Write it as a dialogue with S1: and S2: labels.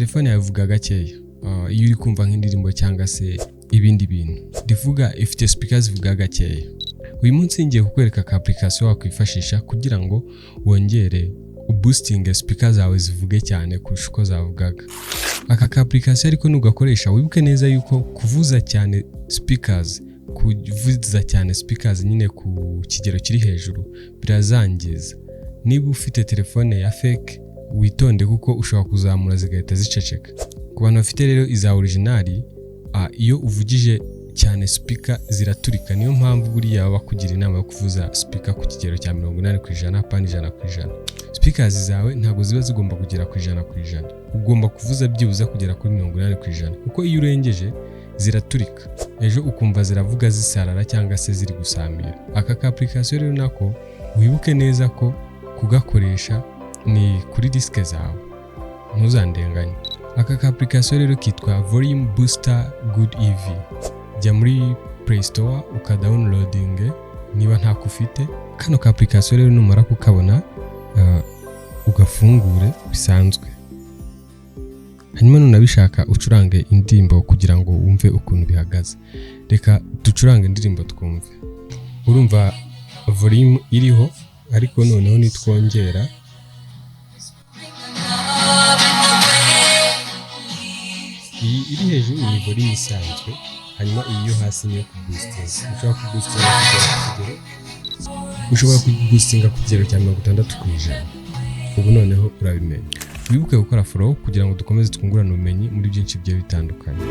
S1: telefone yawe ivuga gakeya iyo uri kumva nk'indirimbo cyangwa se ibindi bintu. Ndivuga ifite speakers zivuga gakeya. Uyu munsi ngiye kukwereka ka application wakwifashisha kugira ngo wongere boosting speakers zawe zivuge cyane kurusha uko zavugaga. Aka ka application ariko nugakoresha wibuke neza yuko kuvuza cyane speakers nyine ku kigero kiri hejuru birazangiza. Niba ufite telefone ya fake witonde kuko ushobora kuzamura zigahita ziceceka. Ku bantu bafite rero iza original iyo uvugije cyane speaker ziraturika, niyo mpamvu buriya baba kugira inama yo kuvuza speaker ku kigero cya 80% apana 100%. Speakers zawe ntabwo ziba zigomba kugera ku 100%, ugomba kuvuza byibuza kugera kuri 80% kuko iyo urengeje ziraturika, ejo ukumva ziravuga zisarara cyangwa se ziri gusamira. Aka ka application rero nako wibuke neza ko kugakoresha ni kuri disk zawe, ntuzandenganye. Aka ka application rero kitwa Volume Booster Good EV. Jya muri Play Store ukadownloading niba ntako ufite. Kano ka application rero numara kukabona ugafungure bisanzwe, hanyuma nunabishaka ucurange indirimbo kugira ngo wumve ukuntu bihagaze. Reka ducurange indirimbo twumve. Urumva volume iriho, ariko noneho nitwongera iyi iri hejuru ni volume isanzwe, hanyuma iyi yo hasi niyo kuboostinga. Ushobora kuboostinga ku kigero cya 60%. Ubu noneho urabimenya. Wibuke gukora follow kugira ngo dukomeze twungurane ubumenyi muri byinshi bigiye bitandukanye.